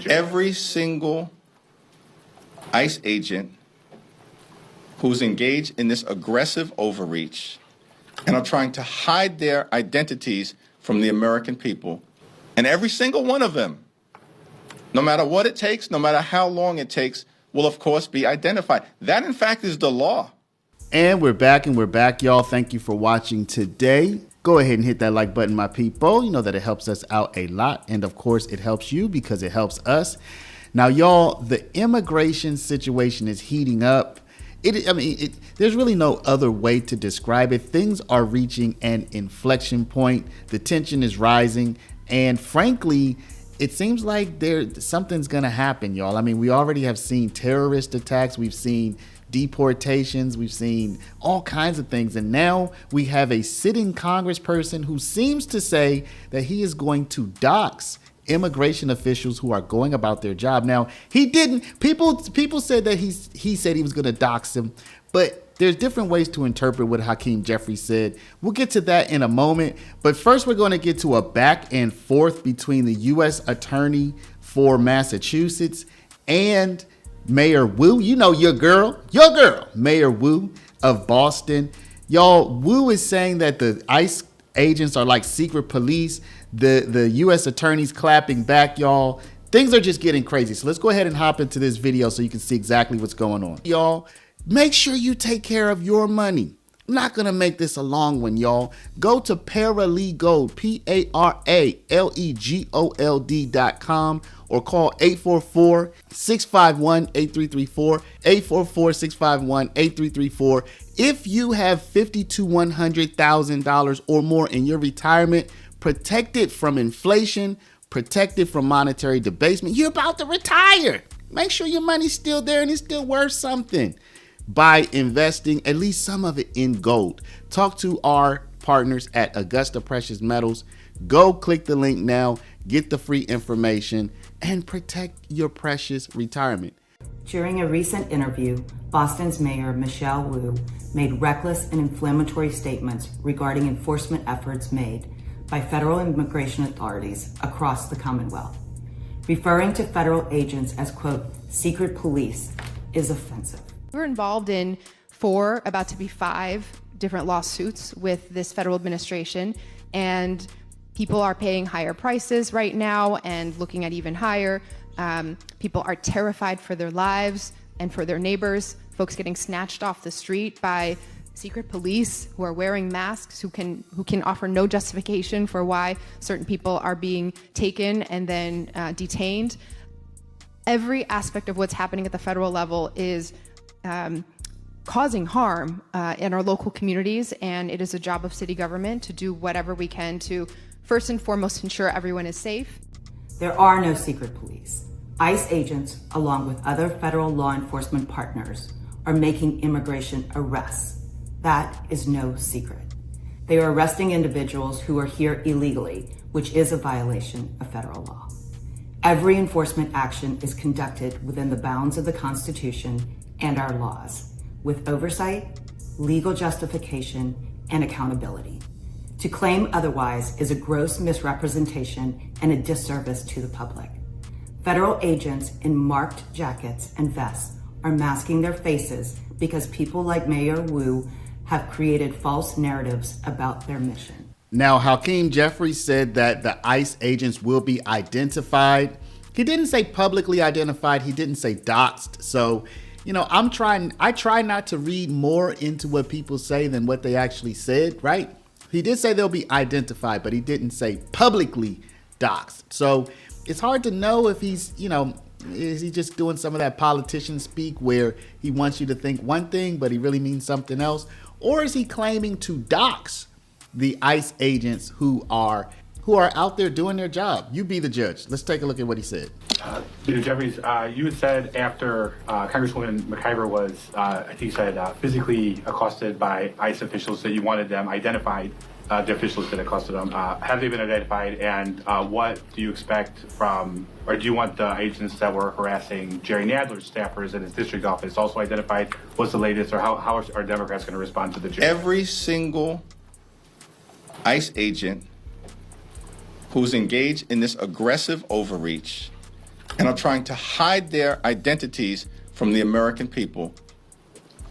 Every single ICE agent who's engaged in this aggressive overreach and are trying to hide their identities from the American people, and every single one of them, no matter what it takes, no matter how long it takes, will of course be identified. That in fact is the law. And we're back, y'all. Thank you for watching today. Go ahead and hit that like button, my people. You know that it helps us out a lot. And of course, it helps you because it helps us. Now, y'all, the immigration situation is heating up. There's really no other way to describe it. Things are reaching an inflection point. The tension is rising. And frankly, it seems like something's going to happen, y'all. I mean, we already have seen terrorist attacks. We've seen deportations. We've seen all kinds of things. And now we have a sitting congressperson who seems to say that he is going to dox immigration officials who are going about their job. Now, he didn't. People said that he said he was going to dox them, but there's different ways to interpret what Hakeem Jeffries said. We'll get to that in a moment. But first, we're going to get to a back and forth between the U.S. Attorney for Massachusetts and Mayor Wu. You know, your girl, Mayor Wu of Boston. Y'all, Wu is saying that the ICE agents are like secret police. The U.S. attorney's clapping back, y'all. Things are just getting crazy. So let's go ahead and hop into this video so you can see exactly what's going on. Y'all, make sure you take care of your money. I'm not going to make this a long one, y'all. Go to Paralegold, PARALEGOLD.com or call 844-651-8334, 844-651-8334. If you have $50,000 to $100,000 or more in your retirement, protected from inflation, protected from monetary debasement, you're about to retire. Make sure your money's still there and it's still worth something by investing at least some of it in gold. Talk to our partners at Augusta Precious Metals. Go click the link now, get the free information, and protect your precious retirement. During a recent interview, Boston's Mayor Michelle Wu made reckless and inflammatory statements regarding enforcement efforts made by federal immigration authorities across the Commonwealth. Referring to federal agents as, quote, secret police is offensive. We're involved in 4, about to be 5 different lawsuits with this federal administration, and people are paying higher prices right now and looking at even higher. People are terrified for their lives and for their neighbors, folks getting snatched off the street by secret police who are wearing masks, who can offer no justification for why certain people are being taken and then detained. Every aspect of what's happening at the federal level is causing harm in our local communities, and it is a job of city government to do whatever we can to first and foremost ensure everyone is safe. There are no secret police. ICE agents, along with other federal law enforcement partners, are making immigration arrests. That is no secret. They are arresting individuals who are here illegally, which is a violation of federal law. Every enforcement action is conducted within the bounds of the Constitution and our laws, with oversight, legal justification, and accountability. To claim otherwise is a gross misrepresentation and a disservice to the public. Federal agents in marked jackets and vests are masking their faces because people like Mayor Wu have created false narratives about their mission. Now, Hakeem Jeffries said that the ICE agents will be identified. He didn't say publicly identified. He didn't say doxed. So, you know, I try not to read more into what people say than what they actually said, right? He did say they'll be identified, but he didn't say publicly doxed. So it's hard to know if he's, is he just doing some of that politician speak where he wants you to think one thing, but he really means something else? Or is he claiming to dox the ICE agents who are out there doing their job? You be the judge. Let's take a look at what he said. Leader Jeffries, you had said after Congresswoman McIver was, I think you said, physically accosted by ICE officials that you wanted them identified, the officials that accosted them. Have they been identified, and what do you expect from, or do you want the agents that were harassing Jerry Nadler's staffers in his district office also identified? What's the latest, or how are Democrats going to respond to the Jerry? Every single ICE agent who's engaged in this aggressive overreach and are trying to hide their identities from the American people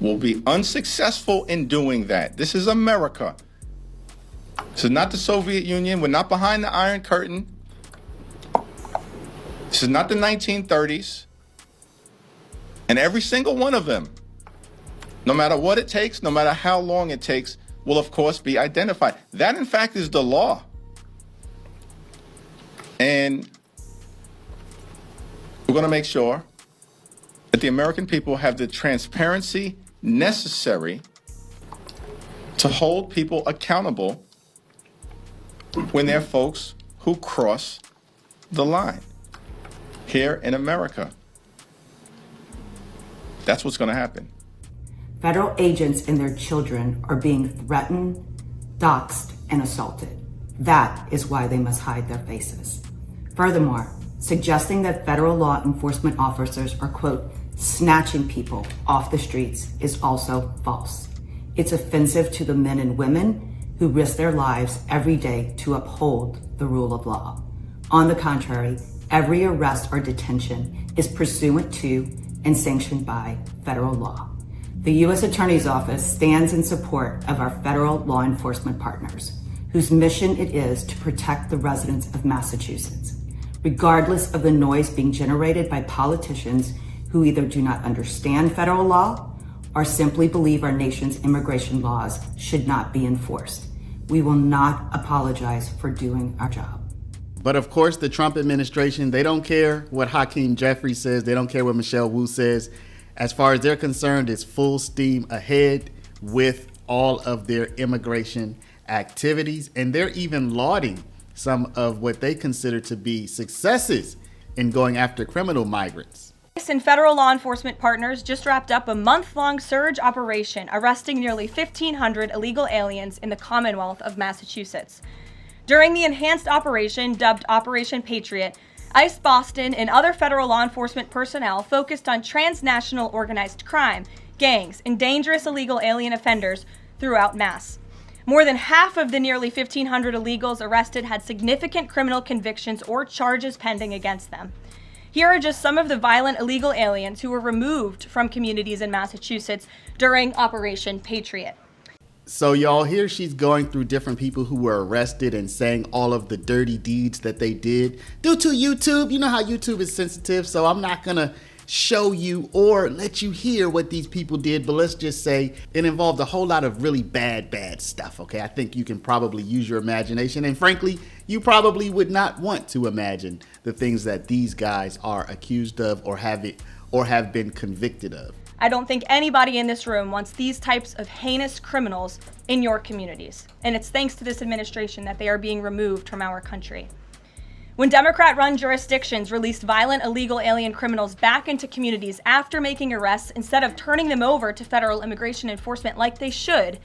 will be unsuccessful in doing that. This is America. This is not the Soviet Union. We're not behind the Iron Curtain. This is not the 1930s. And every single one of them, no matter what it takes, no matter how long it takes, will of course be identified. That in fact is the law. And we're going to make sure that the American people have the transparency necessary to hold people accountable when they're folks who cross the line here in America. That's what's going to happen. Federal agents and their children are being threatened, doxxed, and assaulted. That is why they must hide their faces. Furthermore, suggesting that federal law enforcement officers are, quote, snatching people off the streets is also false. It's offensive to the men and women who risk their lives every day to uphold the rule of law. On the contrary, every arrest or detention is pursuant to and sanctioned by federal law. The U.S. Attorney's Office stands in support of our federal law enforcement partners, whose mission it is to protect the residents of Massachusetts, regardless of the noise being generated by politicians who either do not understand federal law or simply believe our nation's immigration laws should not be enforced. We will not apologize for doing our job. But of course, the Trump administration, they don't care what Hakeem Jeffries says. They don't care what Michelle Wu says. As far as they're concerned, it's full steam ahead with all of their immigration activities. And they're even lauding some of what they consider to be successes in going after criminal migrants. And federal law enforcement partners just wrapped up a month-long surge operation arresting nearly 1,500 illegal aliens in the Commonwealth of Massachusetts. During the enhanced operation, dubbed Operation Patriot, ICE Boston and other federal law enforcement personnel focused on transnational organized crime, gangs, and dangerous illegal alien offenders throughout Mass. More than half of the nearly 1,500 illegals arrested had significant criminal convictions or charges pending against them. Here are just some of the violent illegal aliens who were removed from communities in Massachusetts during Operation Patriot. So y'all, here she's going through different people who were arrested and saying all of the dirty deeds that they did due to YouTube. You know how YouTube is sensitive, so I'm not gonna show you or let you hear what these people did, but let's just say it involved a whole lot of really bad stuff, okay? I think you can probably use your imagination, and frankly, you probably would not want to imagine the things that these guys are accused of or have been convicted of. I don't think anybody in this room wants these types of heinous criminals in your communities, and it's thanks to this administration that they are being removed from our country. When Democrat-run jurisdictions released violent illegal alien criminals back into communities after making arrests instead of turning them over to federal immigration enforcement like they should,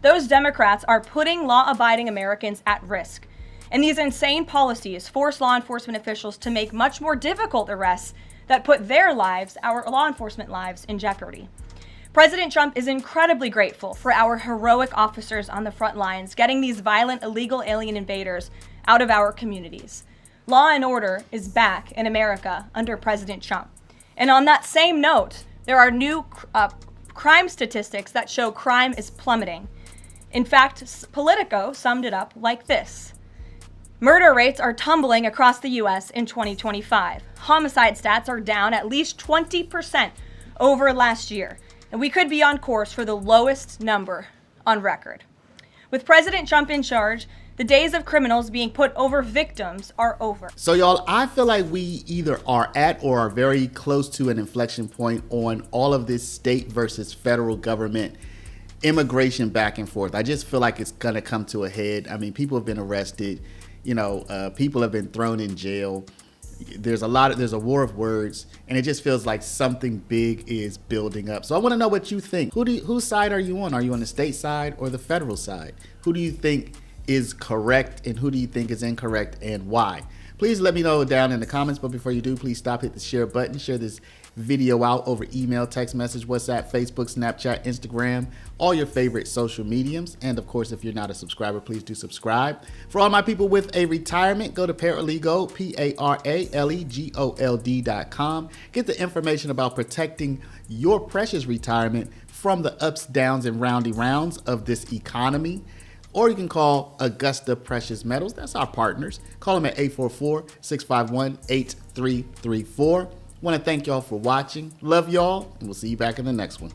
those Democrats are putting law-abiding Americans at risk. And these insane policies force law enforcement officials to make much more difficult arrests that put their lives, our law enforcement lives, in jeopardy. President Trump is incredibly grateful for our heroic officers on the front lines getting these violent illegal alien invaders out of our communities. Law and order is back in America under President Trump. And on that same note, there are new crime statistics that show crime is plummeting. In fact, Politico summed it up like this. Murder rates are tumbling across the U.S. in 2025. Homicide stats are down at least 20% over last year, and we could be on course for the lowest number on record. With President Trump in charge, the days of criminals being put over victims are over. So y'all, I feel like we either are at or are very close to an inflection point on all of this state versus federal government immigration back and forth. I just feel like it's gonna come to a head. I mean, people have been arrested. People have been thrown in jail. There's a war of words, and it just feels like something big is building up. So I want to know what you think. Whose side are you on? Are you on the state side or the federal side? Who do you think is correct and who do you think is incorrect and why? Please let me know down in the comments. But before you do, please stop, hit the share button. Share this video out over email, text message, WhatsApp, Facebook, Snapchat, Instagram, all your favorite social mediums. And of course, if you're not a subscriber, please do subscribe. For all my people with a retirement, go to Paralegal, PARALEGOLD.com. Get the information about protecting your precious retirement from the ups, downs, and roundy rounds of this economy. Or you can call Augusta Precious Metals. That's our partners. Call them at 844-651-8334. Want to thank y'all for watching. Love y'all, and we'll see you back in the next one.